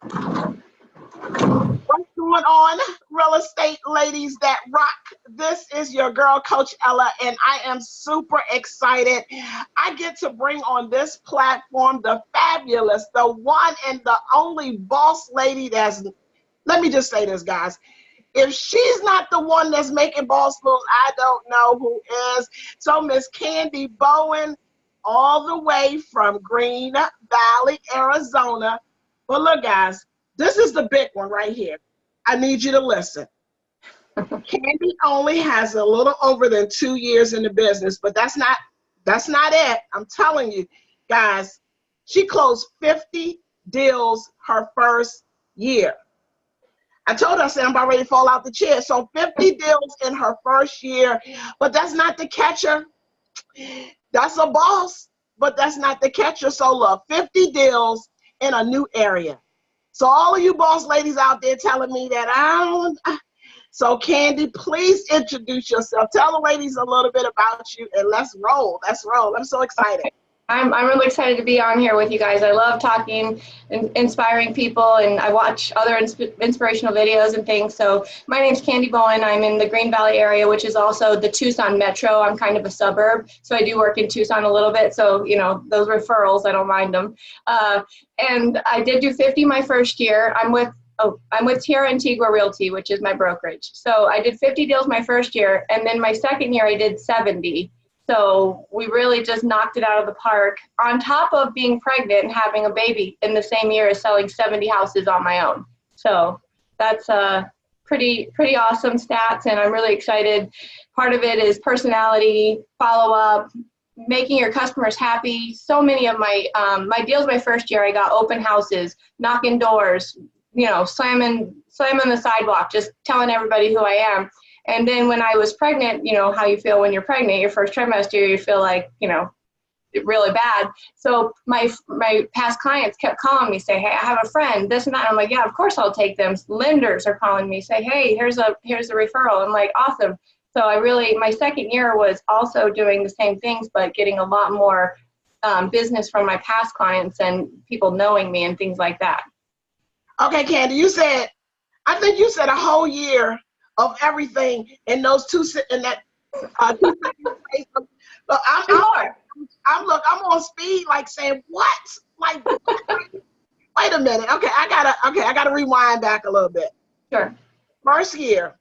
What's going on, real estate ladies that rock? This is your girl, Coach Ella, and I am super excited. I get to bring on this platform the fabulous, the one and the only boss lady let me just say this, guys. If she's not the one that's making boss moves, I don't know who is. So Miss Candy Bowen, all the way from Green Valley, Arizona. But look, guys, this is the big one right here. I need you to listen. Candy only has a little over than 2 years in the business, but that's not it. I'm telling you, guys, she closed 50 deals her first year. I told her, I said, I'm about ready to fall out the chair. So 50 deals in her first year, but that's not the catcher. That's a boss, but that's not the catcher. So look, 50 deals in a new area. So all of you boss ladies out there telling me that so Candy, please introduce yourself. Tell the ladies a little bit about you and let's roll. Let's roll. I'm so excited. I'm really excited to be on here with you guys. I love talking and inspiring people, and I watch other inspirational videos and things. So my name's Candy Bowen. I'm in the Green Valley area, which is also the Tucson metro. I'm kind of a suburb, so I do work in Tucson a little bit. So, you know, those referrals, I don't mind them. And I did do 50 my first year. I'm with Tierra Antigua Realty, which is my brokerage. So I did 50 deals my first year, and then my second year I did 70. So we really just knocked it out of the park, on top of being pregnant and having a baby in the same year as selling 70 houses on my own. So that's pretty awesome stats, and I'm really excited. Part of it is personality, follow-up, making your customers happy. So many of my deals my first year, I got open houses, knocking doors, you know, slamming the sidewalk, just telling everybody who I am. And then when I was pregnant, you know how you feel when you're pregnant, your first trimester, you feel like, you know, really bad. So my past clients kept calling me, say, hey, I have a friend, this and that. I'm like, yeah, of course I'll take them. Lenders are calling me, say, hey, here's a referral. I'm like, awesome. So my second year was also doing the same things, but getting a lot more business from my past clients and people knowing me and things like that. Okay, Candy, I think you said a whole year of everything in those two in that 2 seconds. Look, I'm on speed, like saying what? Like, wait a minute. Okay, I gotta rewind back a little bit. Sure. First year,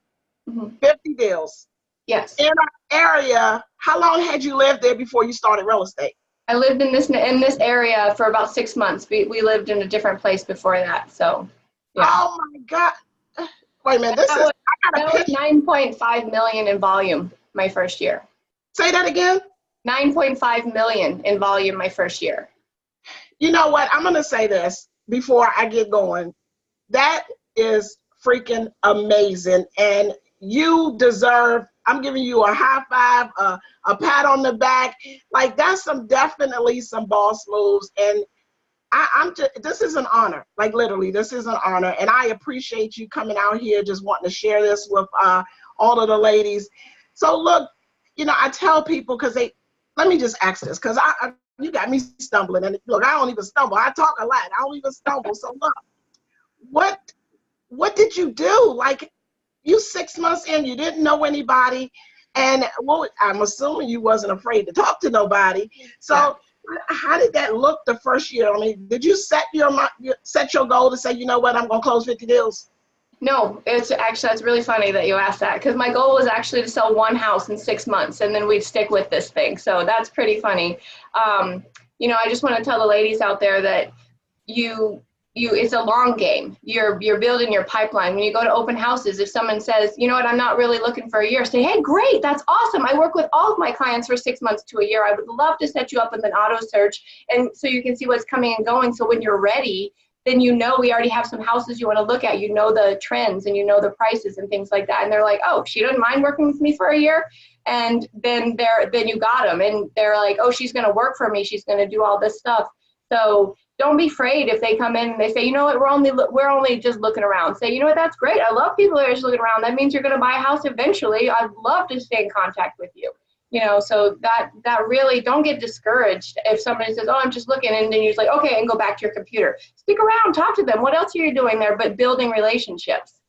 50 deals. Yes. In our area, how long had you lived there before you started real estate? I lived in this area for about 6 months. We lived in a different place before that. So, yeah. Oh my God. Wait a minute. That was 9.5 million in volume my first year. Say that again. 9.5 million in volume my first year. You know what? I'm going to say this before I get going. That is freaking amazing. And you deserve, I'm giving you a high five, a pat on the back. Like, that's definitely some boss moves. And this is an honor. Like, literally, this is an honor. And I appreciate you coming out here, just wanting to share this with all of the ladies. So look, you know, I tell people, let me just ask this, because you got me stumbling. And look, I don't even stumble. I talk a lot. I don't even stumble. So look, what did you do? Like, you 6 months in, you didn't know anybody. And I'm assuming you wasn't afraid to talk to nobody. So yeah. How did that look the first year? I mean, did you set your goal to say, you know what, I'm going to close 50 deals? No, that's really funny that you asked that, because my goal was actually to sell one house in 6 months, and then we'd stick with this thing. So that's pretty funny. You know, I just want to tell the ladies out there that it's a long game. You're building your pipeline. When you go to open houses, if someone says, you know what, I'm not really looking for a year, say, hey, great, that's awesome. I work with all of my clients for 6 months to a year. I would love to set you up with an auto search, and so you can see what's coming and going. So when you're ready, then you know we already have some houses you want to look at. You know the trends and you know the prices and things like that. And they're like, oh, she doesn't mind working with me for a year. And then you got them, and they're like, oh, she's going to work for me. She's going to do all this stuff. So don't be afraid if they come in and they say, you know what, we're only just looking around. Say, you know what, that's great. I love people that are just looking around. That means you're going to buy a house eventually. I'd love to stay in contact with you. you know, so that really, don't get discouraged if somebody says, oh, I'm just looking, and then you're like, okay, and go back to your computer. Stick around, talk to them. What else are you doing there but building relationships?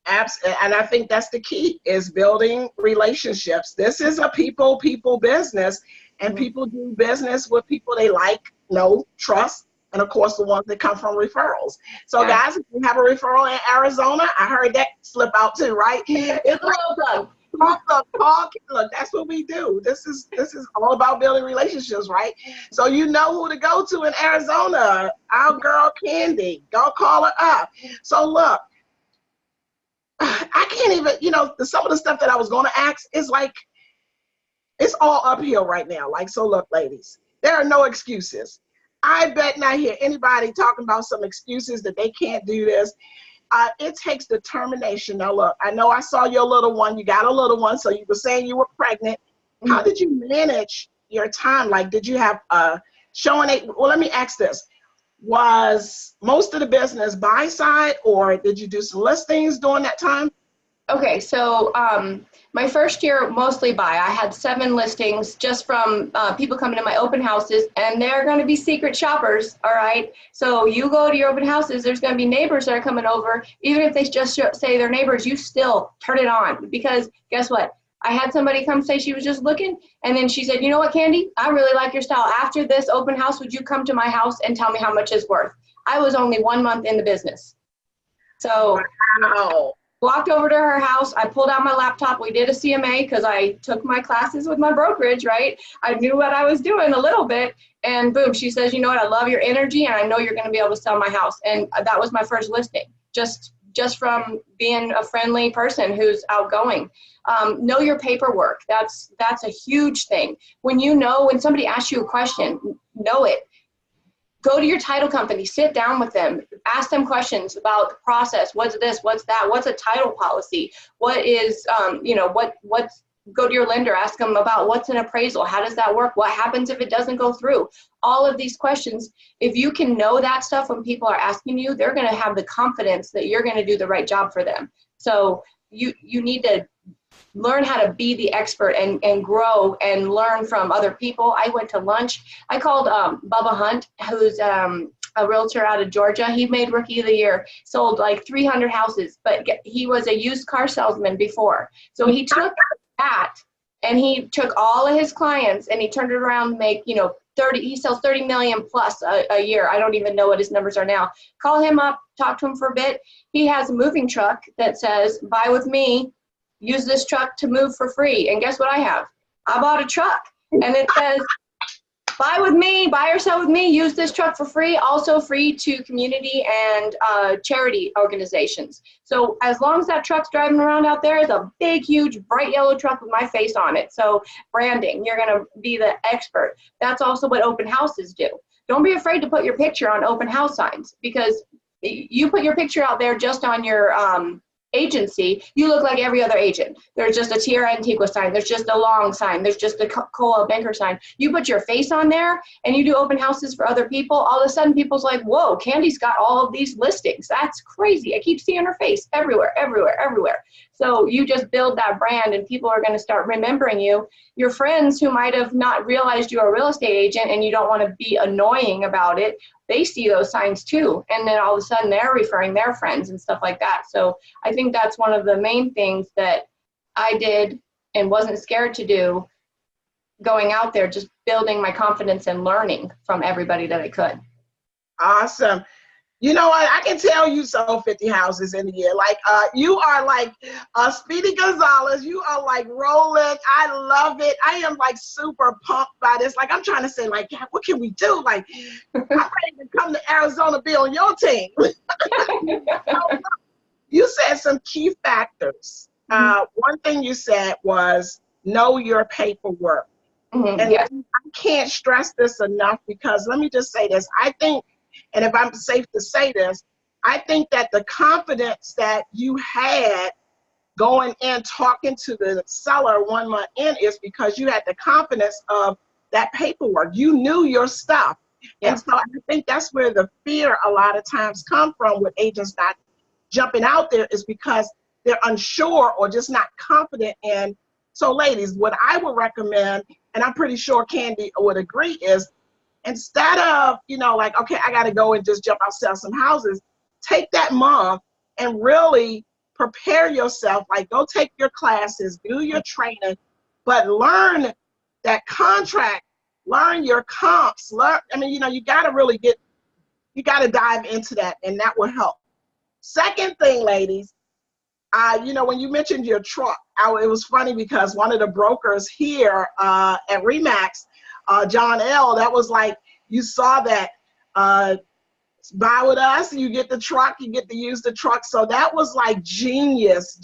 Absolutely. And I think that's the key, is building relationships. This is a people business, and people do business with people they like, know, trust, and of course the ones that come from referrals. So guys, if you have a referral in Arizona, I heard that slip out too, right? It's like, look, that's what we do. This is all about building relationships, right? So you know who to go to in Arizona, our girl Candy. Go call her up. So look, I can't even, you know, some of the stuff that I was going to ask is like, it's all uphill right now. Like, so look, ladies, there are no excuses. I bet not hear anybody talking about some excuses that they can't do this. It takes determination. Now, look, I know I saw your little one. You got a little one, so you were saying you were pregnant. How did you manage your time? Like, did you have showing it? Well, let me ask this. Was most of the business buy side, or did you do some listings during that time? Okay, so my first year, mostly buy. I had 7 listings just from people coming to my open houses, and they're going to be secret shoppers, all right? So you go to your open houses, there's going to be neighbors that are coming over. Even if they just say they're neighbors, you still turn it on, because guess what? I had somebody come say she was just looking, and then she said, you know what, Candy? I really like your style. After this open house, would you come to my house and tell me how much it's worth? I was only 1 month in the business. So wow. Walked over to her house. I pulled out my laptop. We did a CMA because I took my classes with my brokerage, right? I knew what I was doing a little bit. And boom, she says, you know what? I love your energy, and I know you're going to be able to sell my house. And that was my first listing, just from being a friendly person who's outgoing. Know your paperwork. That's a huge thing. When somebody asks you a question, know it. Go to your title company, sit down with them, ask them questions about the process. What's this? What's that? What's a title policy? What is, go to your lender, ask them about what's an appraisal. How does that work? What happens if it doesn't go through? All of these questions, if you can know that stuff when people are asking you, they're going to have the confidence that you're going to do the right job for them. So you need to learn how to be the expert and grow and learn from other people. I went to lunch. I called Bubba Hunt, who's a realtor out of Georgia. He made Rookie of the Year, sold like 300 houses, but he was a used car salesman before. So he took that and he took all of his clients and he turned it around and make, he sells 30 million plus a year. I don't even know what his numbers are now. Call him up, talk to him for a bit. He has a moving truck that says, buy with me. Use this truck to move for free. And guess what I have? I bought a truck, and it says, buy with me, buy or sell with me, use this truck for free, also free to community and charity organizations. So as long as that truck's driving around out there, it's a big, huge, bright yellow truck with my face on it. So branding, you're going to be the expert. That's also what open houses do. Don't be afraid to put your picture on open house signs, because you put your picture out there just on your agency, you look like every other agent. There's just a Tierra Antigua sign. There's just a Long sign. There's just a Cola Banker sign. You put your face on there and you do open houses for other people. All of a sudden, people's like, whoa, Candy's got all of these listings. That's crazy. I keep seeing her face everywhere, everywhere, everywhere. So you just build that brand and people are going to start remembering you. Your friends who might have not realized you're a real estate agent and you don't want to be annoying about it, they see those signs too. And then all of a sudden they're referring their friends and stuff like that. So I think that's one of the main things that I did and wasn't scared to do, going out there, just building my confidence and learning from everybody that I could. Awesome. You know what? I can tell you sold 50 houses in a year. Like, you are like Speedy Gonzalez. You are like rolling. I love it. I am like super pumped by this. Like, I'm trying to say, like, what can we do? Like, I'm ready to come to Arizona, be on your team. You said some key factors. One thing you said was know your paperwork. And Yes. I can't stress this enough, because let me just say this. I think, and if I'm safe to say this, I think that the confidence that you had going in talking to the seller 1 month in is because you had the confidence of that paperwork. You knew your stuff. Yeah. And so I think that's where the fear a lot of times come from with agents not jumping out there, is because they're unsure or just not confident in So ladies, what I would recommend, and I'm pretty sure Candy would agree, is instead of, like, okay, I got to go and just jump out, sell some houses, take that month and really prepare yourself. Like, go take your classes, do your training, but learn that contract, learn your comps, you got to really you got to dive into that, and that will help. Second thing, ladies, when you mentioned your truck, it was funny because one of the brokers here at Remax, John L., that was like, you saw that, buy with us, you get the truck, you get to use the truck. So that was like genius.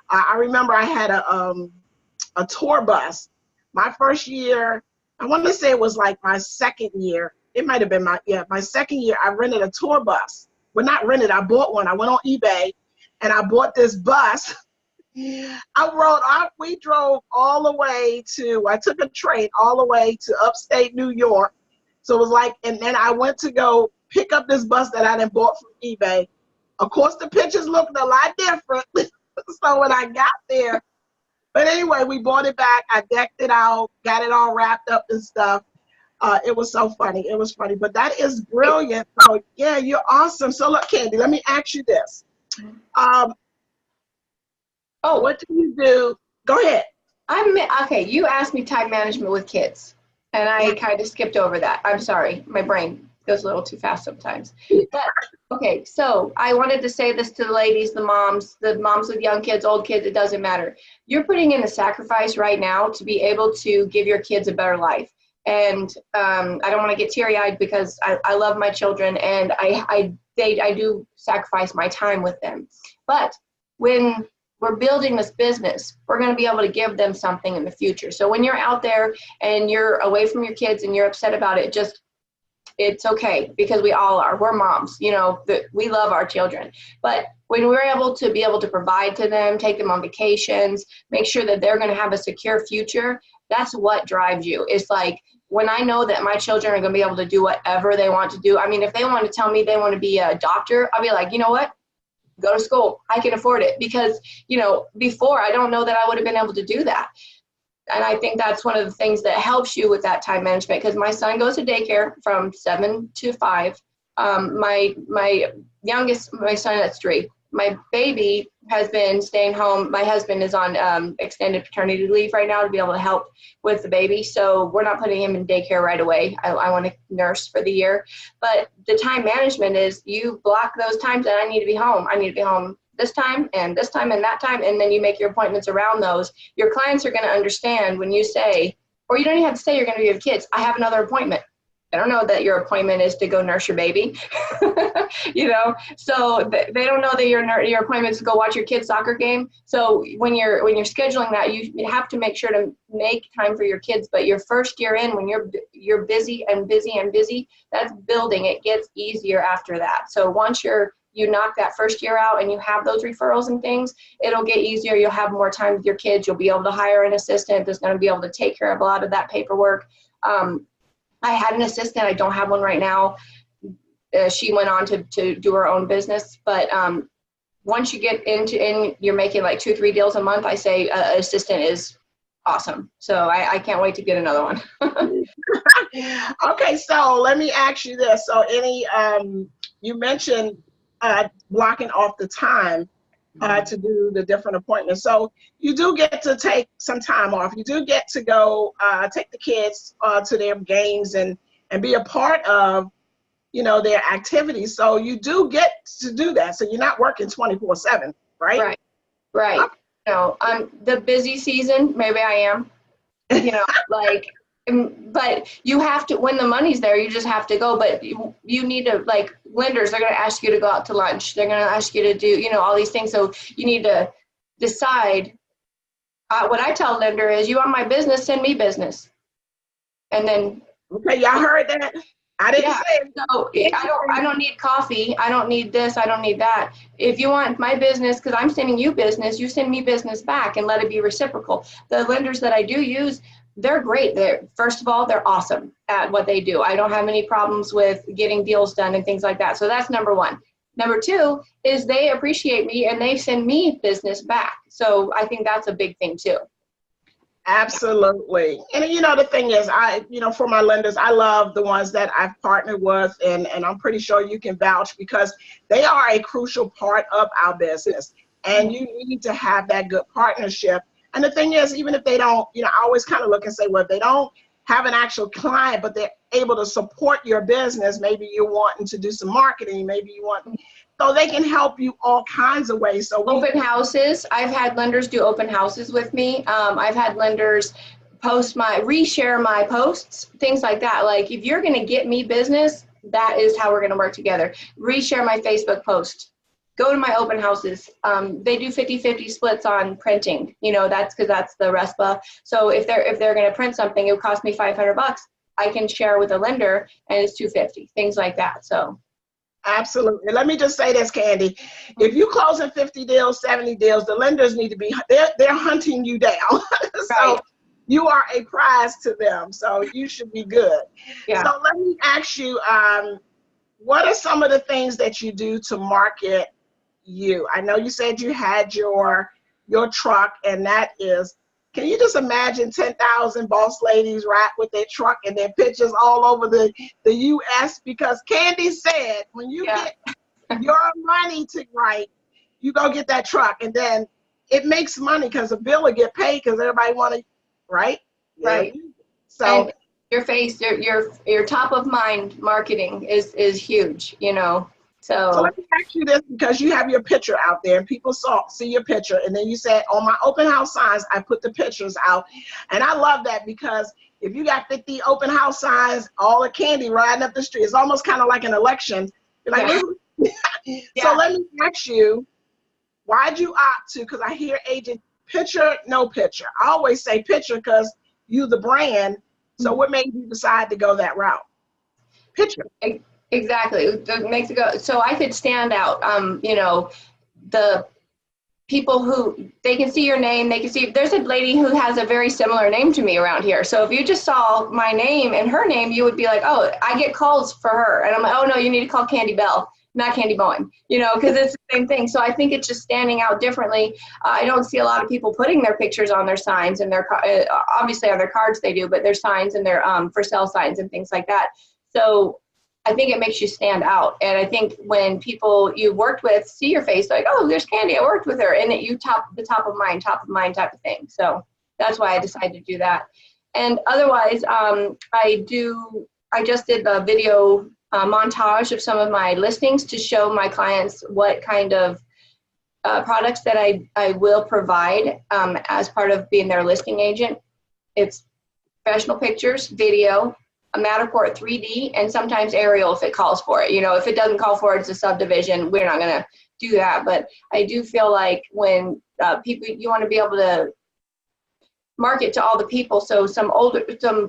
I remember I had a tour bus. My first year, I want to say it was like my second year. It might have been my second year. I rented a tour bus. Well, not rented, I bought one. I went on eBay and I bought this bus. We drove all the way I took a train all the way to upstate New York. So it was like, and then I went to go pick up this bus that I done bought from eBay. Of course, the pictures looked a lot different. So when I got there, but anyway, we bought it back. I decked it out, got it all wrapped up and stuff. It was so funny. It was funny, but that is brilliant. So yeah, you're awesome. So look, Candy, let me ask you this. What do you do? Go ahead. Okay, you asked me time management with kids, and I kind of skipped over that. I'm sorry. My brain goes a little too fast sometimes. But okay, so I wanted to say this to the ladies, the moms with young kids, old kids, it doesn't matter. You're putting in a sacrifice right now to be able to give your kids a better life. And I don't want to get teary-eyed because I love my children, and I do sacrifice my time with them. But when we're building this business, we're going to be able to give them something in the future. So when you're out there and you're away from your kids and you're upset about it, it's okay, because we all are. We're moms, we love our children. But when we're able to provide to them, take them on vacations, make sure that they're going to have a secure future, that's what drives you. It's like, when I know that my children are going to be able to do whatever they want to do. I mean, if they want to tell me they want to be a doctor, I'll be like, you know what? Go to school. I can afford it. Because, before, I don't know that I would have been able to do that. And I think that's one of the things that helps you with that time management, because my son goes to daycare from 7 to 5. My youngest, my son, that's 3. My baby has been staying home. My husband is on extended paternity leave right now to be able to help with the baby. So we're not putting him in daycare right away. I want to nurse for the year. But the time management is, you block those times that I need to be home. I need to be home this time and this time and that time. And then you make your appointments around those. Your clients are going to understand when you say, or you don't even have to say you're going to be with kids, I have another appointment. I don't know that your appointment is to go nurse your baby, so they don't know that your appointment is to go watch your kid's soccer game. So when you're scheduling that, you have to make sure to make time for your kids. But your first year in, when you're busy and busy and busy, that's building. It gets easier after that. So once you knock that first year out and you have those referrals and things, it'll get easier. You'll have more time with your kids. You'll be able to hire an assistant that's going to be able to take care of a lot of that paperwork. I had an assistant. I don't have one right now. She went on to do her own business. But once you get and you're making like 2-3 deals a month, I say an assistant is awesome. So I can't wait to get another one. Okay, so let me ask you this. So you mentioned blocking off the time to do the different appointments. So you do get to take some time off. You do get to go take the kids to their games and be a part of, their activities. So you do get to do that. So you're not working 24/7, right? Right. Okay. The busy season, maybe I am, but you have to, when the money's there, you just have to go. But you need to, like, lenders, they're going to ask you to go out to lunch. They're going to ask you to do, all these things. So you need to decide. What I tell a lender is, you want my business, send me business. And then. Okay, y'all heard that? I didn't say it. So I don't need coffee. I don't need this. I don't need that. If you want my business, because I'm sending you business, you send me business back, and let it be reciprocal. The lenders that I do use, they're great. First of all, they're awesome at what they do. I don't have any problems with getting deals done and things like that. So that's number one. Number two is they appreciate me and they send me business back. So I think that's a big thing too. Absolutely. And the thing is, for my lenders, I love the ones that I've partnered with, and I'm pretty sure you can vouch because they are a crucial part of our business. And you need to have that good partnership. And the thing is, even if they don't, I always kind of look and say, well, if they don't have an actual client, but they're able to support your business, maybe you're wanting to do some marketing, maybe you want, so they can help you all kinds of ways. So open houses. I've had lenders do open houses with me. I've had lenders reshare my posts, things like that. Like if you're going to get me business, that is how we're going to work together. Reshare my Facebook post. Go to my open houses. They do 50-50 splits on printing. That's because that's the RESPA. So if they're going to print something, it would cost me $500. I can share with a lender and it's $250, things like that. So. Absolutely. Let me just say this, Candy. If you closing 50 deals, 70 deals, the lenders need to be, they're hunting you down. So you are a prize to them. So you should be good. Yeah. So let me ask you, what are some of the things that you do to market you? I know you said you had your truck, and that is, can you just imagine 10,000 boss ladies ride with their truck and their pictures all over the U.S.? Because Candy said, when you get your money to right, you go get that truck, and then it makes money because the bill will get paid because everybody want to, right? Right. So and your face, your top of mind marketing is huge, So let me ask you this, because you have your picture out there and people see your picture, and then you said, on my open house signs, I put the pictures out. And I love that, because if you got 50 open house signs, all the Candy riding up the street, it's almost kind of like an election. You're like, So let me ask you, why'd you opt to, because I hear agent picture, no picture. I always say picture because you the brand. So what made you decide to go that route? Picture. Exactly. It makes it go. So I could stand out. The people who, they can see your name, they can see, there's a lady who has a very similar name to me around here. So if you just saw my name and her name, you would be like, oh, I get calls for her. And I'm like, oh no, you need to call Candy Bell, not Candy Bowen, because it's the same thing. So I think it's just standing out differently. I don't see a lot of people putting their pictures on their signs and their, obviously on their cards they do, but their signs and their for sale signs and things like that. So I think it makes you stand out. And I think when people you worked with see your face, like, oh, there's Candy, I worked with her, and you top of mind type of thing. So that's why I decided to do that. And otherwise, I just did a video montage of some of my listings to show my clients what kind of products that I will provide as part of being their listing agent. It's professional pictures, video, a Matterport 3D, and sometimes aerial if it calls for it. If it doesn't call for it, it's a subdivision. We're not going to do that. But I do feel like when you want to be able to market to all the people. So some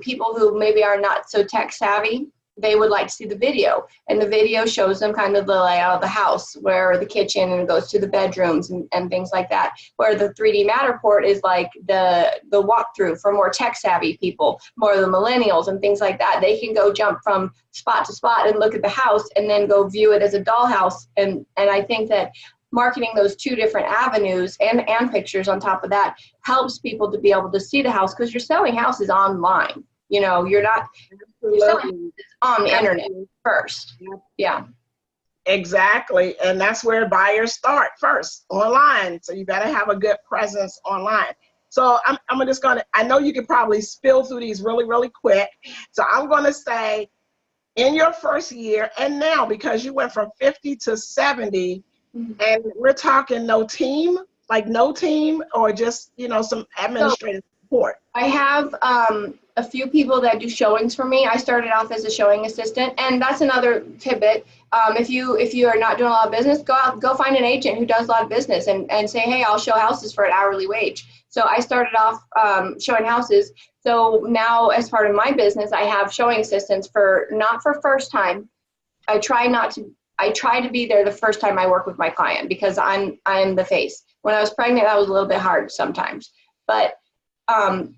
people who maybe are not so tech savvy, they would like to see the video, and the video shows them kind of the layout of the house, where the kitchen, and it goes to the bedrooms and things like that, where the 3D Matterport is like the walkthrough for more tech savvy people, more of the millennials and things like that. They can go jump from spot to spot and look at the house and then go view it as a dollhouse. And I think that marketing those two different avenues and pictures on top of that helps people to be able to see the house, because you're selling houses online. You're not selling on the internet first. Yeah. Exactly. And that's where buyers start first, online. So you better have a good presence online. So I'm just going to, I know you can probably spill through these really, really quick. So I'm going to say, in your first year and now, because you went from 50 to 70, and we're talking no team or just, some administrative support. I have a few people that do showings for me. I started off as a showing assistant, and that's another tidbit. If you are not doing a lot of business, go find an agent who does a lot of business and say, hey, I'll show houses for an hourly wage. So I started off showing houses. So now, as part of my business, I have showing assistants not for first time. I try to be there the first time I work with my client, because I'm the face. When I was pregnant, that was a little bit hard sometimes. But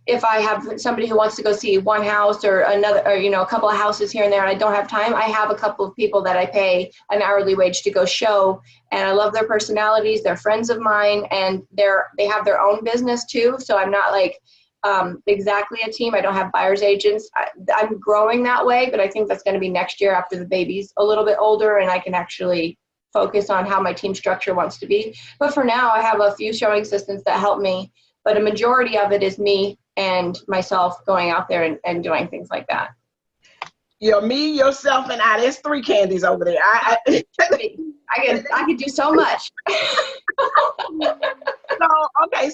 if I have somebody who wants to go see one house or another, or a couple of houses here and there, and I don't have time, I have a couple of people that I pay an hourly wage to go show. And I love their personalities. They're friends of mine, and they have their own business too. So I'm not like exactly a team. I don't have buyer's agents. I'm growing that way, but I think that's going to be next year after the baby's a little bit older and I can actually focus on how my team structure wants to be. But for now, I have a few showing assistants that help me, but a majority of it is me and myself going out there and doing things like that. You're me, yourself, and I. There's 3 Candies over there. I could do so much.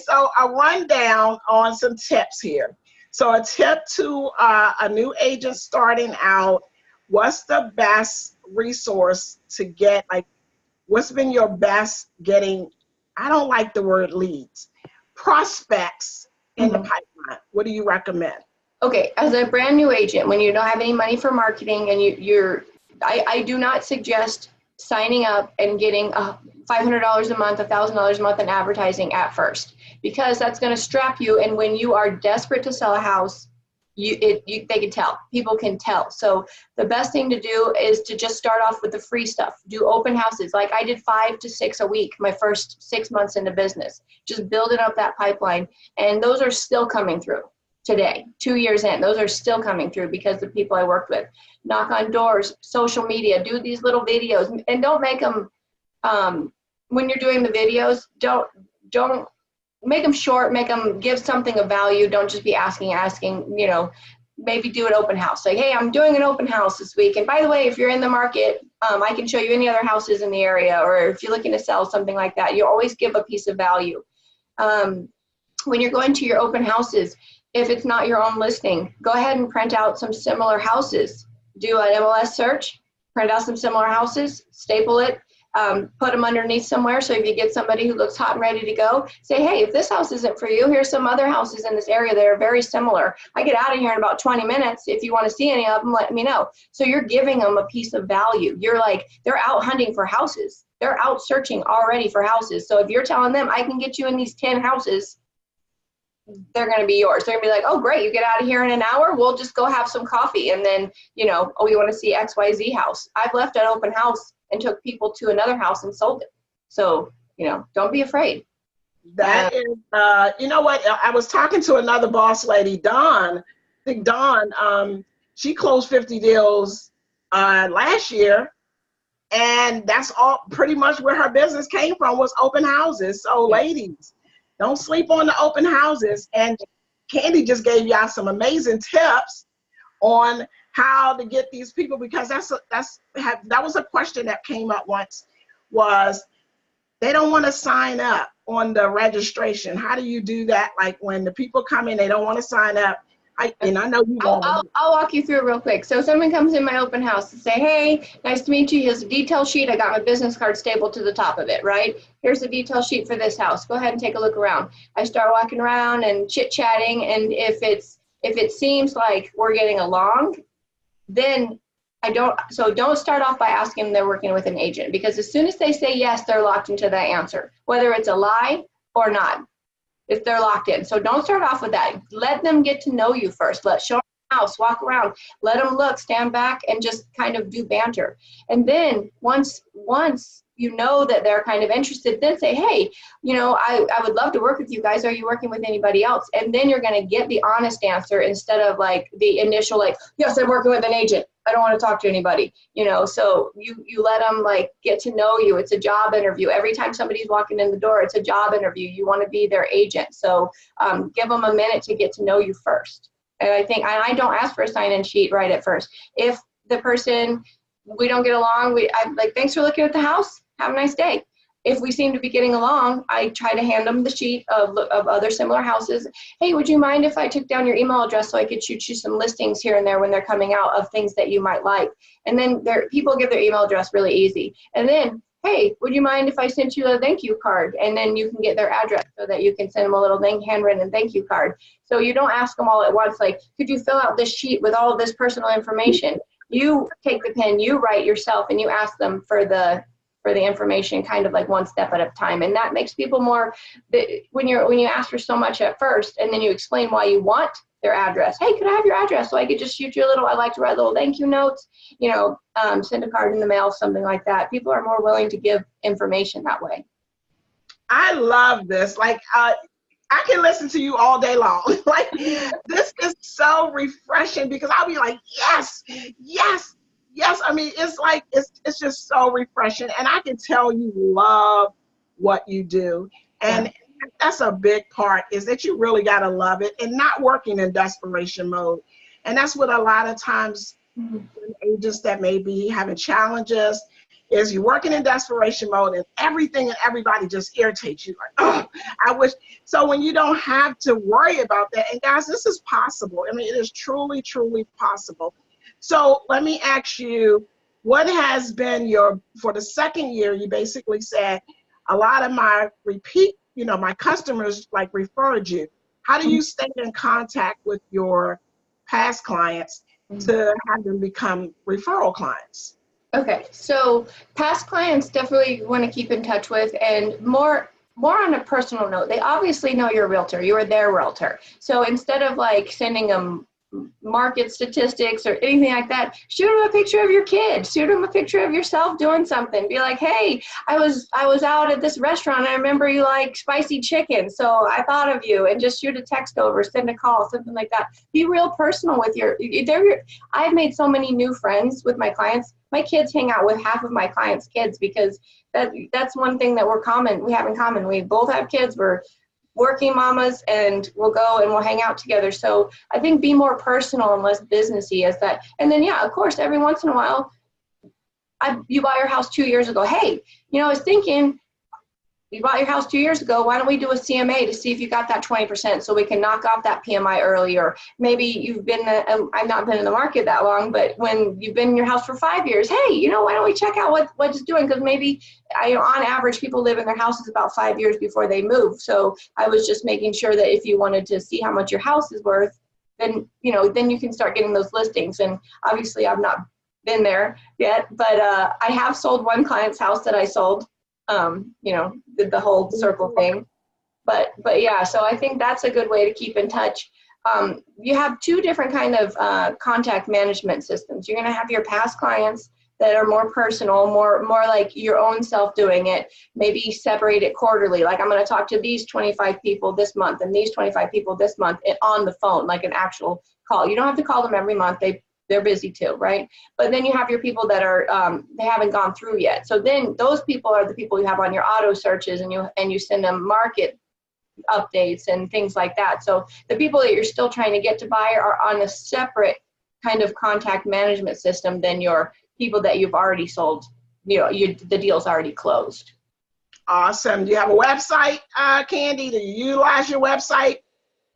So a rundown on some tips here. So a tip to a new agent starting out, what's the best resource to get, like, what's been your best getting, I don't like the word leads, prospects in the pipeline? What do you recommend? Okay, as a brand new agent, when you don't have any money for marketing and I do not suggest signing up and getting $500 a month, $1,000 a month in advertising at first, because that's going to strap you. And when you are desperate to sell a house, they can tell. People can tell. So the best thing to do is to just start off with the free stuff. Do open houses. Like I did 5 to 6 a week my first 6 months into business, just building up that pipeline. And those are still coming through today, 2 years in. Those are still coming through because the people I worked with. Knock on doors, social media, do these little videos, and don't make them, when you're doing the videos, don't make them short, make them give something of value. Don't just be asking, maybe do an open house. Like, hey, I'm doing an open house this week. And by the way, if you're in the market, I can show you any other houses in the area, or if you're looking to sell something like that, you always give a piece of value. When you're going to your open houses, if it's not your own listing, go ahead and print out some similar houses. Do an MLS search, print out some similar houses, staple it, put them underneath somewhere. So if you get somebody who looks hot and ready to go, say, hey, if this house isn't for you, here's some other houses in this area that are very similar. I get out of here in about 20 minutes. If you want to see any of them, let me know. So you're giving them a piece of value. You're like, they're out hunting for houses. They're out searching already for houses. So if you're telling them, I can get you in these 10 houses, they're going to be yours. They're going to be like, oh, great, you get out of here in an hour, we'll just go have some coffee. And then, oh, you want to see XYZ house. I've left an open house and took people to another house and sold it. So, don't be afraid. That is, you know what? I was talking to another boss lady, Dawn. I think Dawn, she closed 50 deals last year. And that's all pretty much where her business came from, was open houses. So ladies, don't sleep on the open houses. And Candy just gave y'all some amazing tips on how to get these people, because that was a question that came up once, was they don't want to sign up on the registration. How do you do that? Like when the people come in, they don't want to sign up. I know you won't. I'll walk you through it real quick. So someone comes in my open house and say, hey, nice to meet you. Here's a detail sheet. I got my business card stapled to the top of it, right? Here's the detail sheet for this house. Go ahead and take a look around. I start walking around and chit-chatting, and if it seems like we're getting along, then don't start off by asking them they're working with an agent, because as soon as they say yes, they're locked into that answer, whether it's a lie or not. If they're locked in. So don't start off with that. Let them get to know you first. Show them the house, walk around, let them look, stand back, and just kind of do banter. And then once you know that they're kind of interested, then say, hey, I would love to work with you guys. Are you working with anybody else? And then you're going to get the honest answer instead of like the initial, like, yes, I'm working with an agent. I don't want to talk to anybody, so you let them like get to know you. It's a job interview. Every time somebody's walking in the door, it's a job interview. You want to be their agent. So give them a minute to get to know you first. And I don't ask for a sign-in sheet right at first. If the person, we don't get along, I'm like, thanks for looking at the house. Have a nice day. If we seem to be getting along, I try to hand them the sheet of other similar houses. Hey, would you mind if I took down your email address so I could shoot you some listings here and there when they're coming out of things that you might like? And then people give their email address really easy. And then, hey, would you mind if I sent you a thank you card? And then you can get their address so that you can send them a little handwritten thank you card. So you don't ask them all at once, like, could you fill out this sheet with all of this personal information? You take the pen, you write yourself, and you ask them for the information kind of like one step at a time. And that makes people more, when you ask for so much at first and then you explain why you want their address. Hey, could I have your address so I could just shoot you I like to write little thank you notes, send a card in the mail, something like that. People are more willing to give information that way. I love this. Like, I can listen to you all day long. Like, this is so refreshing because I'll be like, yes, yes, yes. I mean, it's like it's just so refreshing, and I can tell you love what you do, Yeah. and that's a big part is that you really got to love it and not working in desperation mode. And that's what a lot of times Mhm. agents that may be having challenges is you're working in desperation mode and everything and everybody just irritates you. Like, oh, I wish. So when you don't have to worry about that, and guys, this is possible. I mean, it is truly, truly possible. So let me ask you, what has been your, for the second year, you basically said a lot of my repeat, my customers like referred you. How do you stay in contact with your past clients to have them become referral clients? Okay, so past clients definitely want to keep in touch with, and more on a personal note. They obviously know you're a realtor. You are their realtor. So instead of like sending them market statistics or anything like that, shoot them a picture of your kid. Shoot them a picture of yourself doing something. Be like, hey, I was out at this restaurant. I remember you like spicy chicken, so I thought of you. And just shoot a text over, send a call, something like that. Be real personal with I've made so many new friends with my clients. My kids hang out with half of my clients' kids because that's one thing that we have in common. We both have kids. We're working mamas, and we'll go and we'll hang out together. So I think be more personal and less businessy as that. And then, yeah, of course, every once in a while, you bought your house 2 years ago. Hey, I was thinking, you bought your house 2 years ago. Why don't we do a CMA to see if you got that 20% so we can knock off that PMI earlier? Maybe I've not been in the market that long, but when you've been in your house for 5 years, hey, why don't we check out what it's doing? Because maybe on average, people live in their houses about 5 years before they move. So I was just making sure that if you wanted to see how much your house is worth, then you can start getting those listings. And obviously I've not been there yet, but I have sold one client's house that I sold. Did the whole circle thing. But yeah, so I think that's a good way to keep in touch. You have two different kind of contact management systems. You're going to have your past clients that are more personal, more like your own self doing it. Maybe separate it quarterly. Like, I'm going to talk to these 25 people this month and these 25 people this month on the phone, like an actual call. You don't have to call them every month. They're busy too, right? But then you have your people that are they haven't gone through yet. So then those people are the people you have on your auto searches, and you send them market updates and things like that. So the people that you're still trying to get to buy are on a separate kind of contact management system than your people that you've already sold. The deal's already closed. Awesome. Do you have a website, Candy? Do you utilize your website?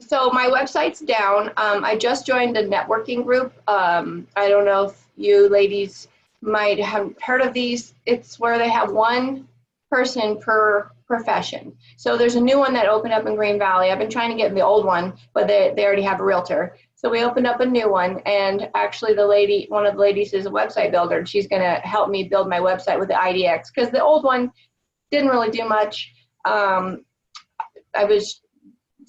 So my website's down. I just joined a networking group. I don't know if you ladies might have heard of these. It's where they have one person per profession. So there's a new one that opened up in Green Valley. I've been trying to get in the old one, but they already have a realtor. So we opened up a new one, and actually one of the ladies is a website builder, and she's going to help me build my website with the IDX, because the old one didn't really do much. I was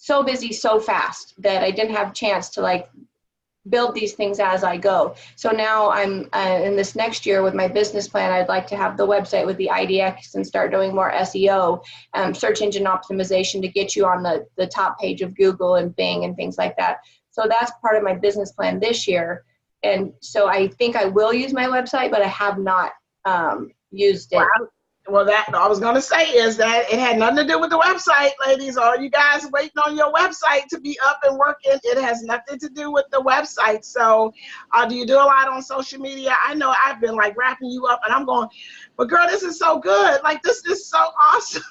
so busy so fast that I didn't have a chance to build these things as I go. So now I'm in this next year with my business plan, I'd like to have the website with the IDX and start doing more SEO, search engine optimization, to get you on the top page of Google and Bing and things like that. So that's part of my business plan this year. And so I think I will use my website, but I have not used it. Wow. Well, that I was going to say is that it had nothing to do with the website, ladies. All you guys waiting on your website to be up and working. It has nothing to do with the website. So do you do a lot on social media? I know I've been wrapping you up, and I'm going, but girl, this is so good. This is so awesome.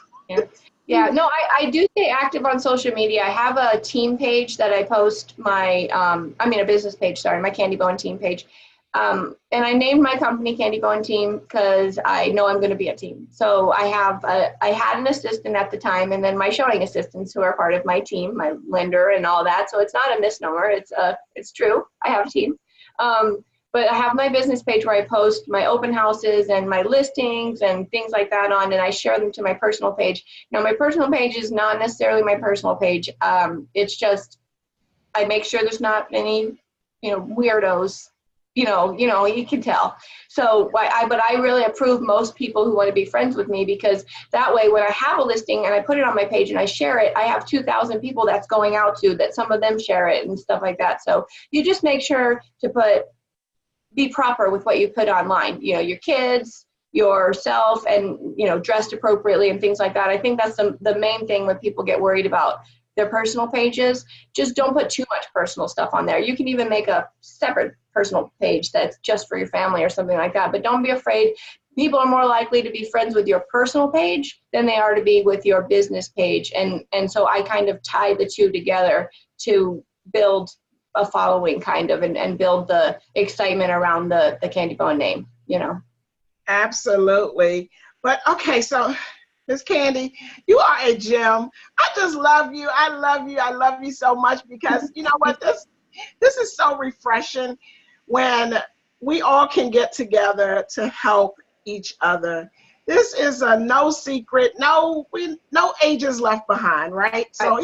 Yeah. No, I do stay active on social media. I have a team page that I post a business page, sorry, my Candy Bowen team page. And I named my company Candy Bowen Team because I know I'm going to be a team. So I had an assistant at the time, and then my showing assistants who are part of my team, my lender and all that. So it's not a misnomer. It's true. I have a team. But I have my business page where I post my open houses and my listings and things like that on, and I share them to my personal page. Now, my personal page is not necessarily my personal page. It's just I make sure there's not any, weirdos you can tell. So but I really approve most people who want to be friends with me, because that way when I have a listing and I put it on my page and I share it, I have 2,000 people that's going out to, that some of them share it and stuff like that. So you just make sure to be proper with what you put online, your kids, yourself, and dressed appropriately and things like that. I think that's the main thing when people get worried about their personal pages. Just don't put too much personal stuff on there. You can even make a separate personal page that's just for your family or something like that, but don't be afraid. People are more likely to be friends with your personal page than they are to be with your business page, and so I kind of tie the two together to build a following kind of, and build the excitement around the Candy Bowen name, Absolutely. But okay, so Miss Candy, you are a gem. I just love you. I love you. I love you so much, because you know what? This is so refreshing when we all can get together to help each other. This is a no secret, no ages left behind, right? So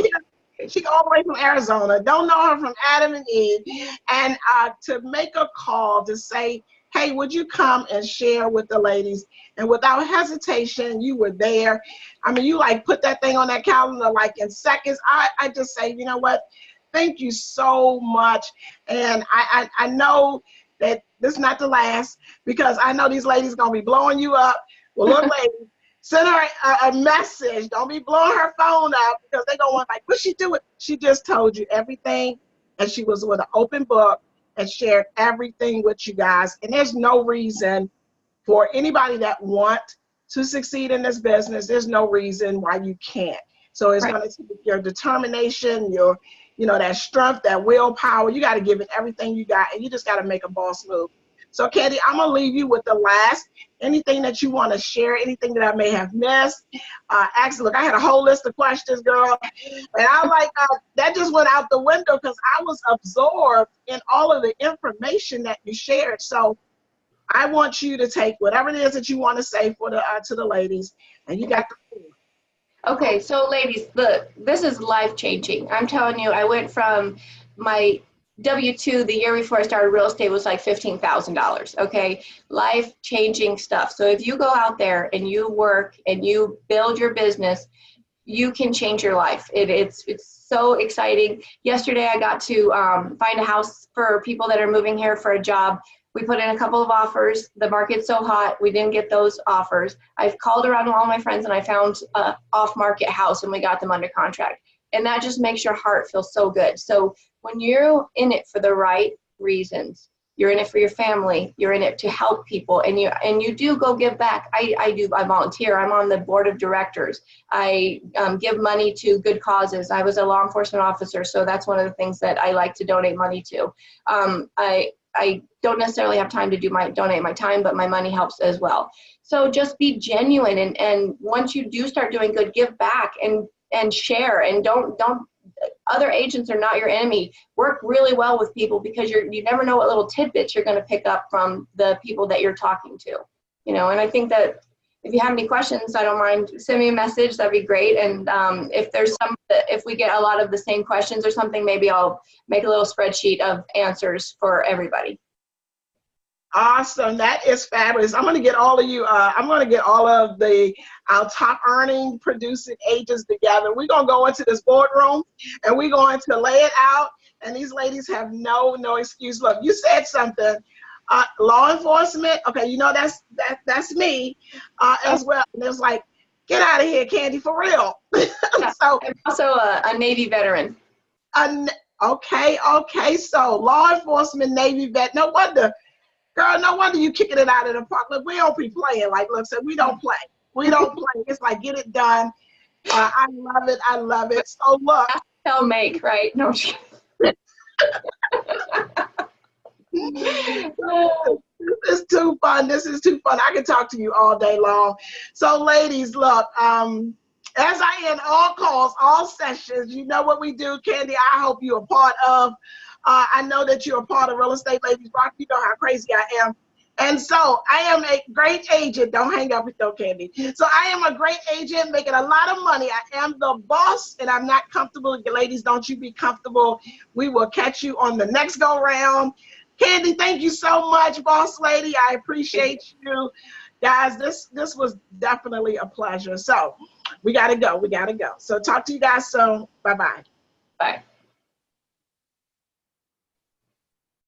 she all the way from Arizona. Don't know her from Adam and Eve. And to make a call to say, hey, would you come and share with the ladies? And without hesitation, you were there. I mean, you put that thing on that calendar in seconds. I just say, you know what? Thank you so much. And I know that this is not the last, because I know these ladies going to be blowing you up. Well, look, ladies, send her a message. Don't be blowing her phone up, because they're going to want what's she doing? She just told you everything, and she was with an open book and shared everything with you guys. And there's no reason for anybody that want to succeed in this business. There's no reason why you can't. So it's going to take your determination, your, that strength, that willpower. You got to give it everything you got, and you just got to make a boss move. So Candy, I'm going to leave you with the last. Anything that you want to share, anything that I may have missed. Actually, look, I had a whole list of questions, girl. And I that just went out the window, because I was absorbed in all of the information that you shared. So I want you to take whatever it is that you want to say for to the ladies, and you got the floor. Okay, so ladies, look, this is life-changing. I'm telling you, I went from my W-2 the year before I started real estate was $15,000, okay? Life-changing stuff. So if you go out there and you work and you build your business, you can change your life. It's so exciting. Yesterday, I got to find a house for people that are moving here for a job. We put in a couple of offers. The market's so hot, we didn't get those offers. I've called around to all my friends, and I found an off-market house, and we got them under contract. And that just makes your heart feel so good. So when you're in it for the right reasons, you're in it for your family, you're in it to help people, and you do go give back. I volunteer. I'm on the board of directors. I give money to good causes. I was a law enforcement officer, so that's one of the things that I like to donate money to. I don't necessarily have time to donate my time, but my money helps as well. So just be genuine, and once you do start doing good, give back and share, and don't other agents are not your enemy. Work really well with people, because you never know what little tidbits you're going to pick up from the people that you're talking to, and I think that if you have any questions, I don't mind, send me a message. That'd be great. And if we get a lot of the same questions or something, maybe I'll make a little spreadsheet of answers for everybody. Awesome. That is fabulous. I'm going to get all of you, I'm going to get all of our top earning producing agents together. We're going to go into this boardroom, and we're going to lay it out. And these ladies have no excuse. Look, you said something. Law enforcement. Okay. That's me as well. And it's get out of here, Candy, for real. So I'm also a Navy veteran. Okay. So law enforcement, Navy vet. No wonder. Girl, no wonder you kicking it out of the park. Look, we don't be playing. Look, so we don't play. We don't play. It's get it done. I love it. I love it. So look. Tell make, right? No. This is too fun. This is too fun. I can talk to you all day long. So ladies, look, as I end all calls, all sessions, you know what we do, Candy. I hope you're a part of. I know that you're a part of Real Estate Ladies Rock. You know how crazy I am. And so I am a great agent. Don't hang up with no Candy. So I am a great agent making a lot of money. I am the boss, and I'm not comfortable. Ladies, don't you be comfortable. We will catch you on the next go round. Candy, thank you so much, boss lady. I appreciate you. Guys, this was definitely a pleasure. So we gotta go. We gotta go. So talk to you guys soon. Bye-bye. Bye.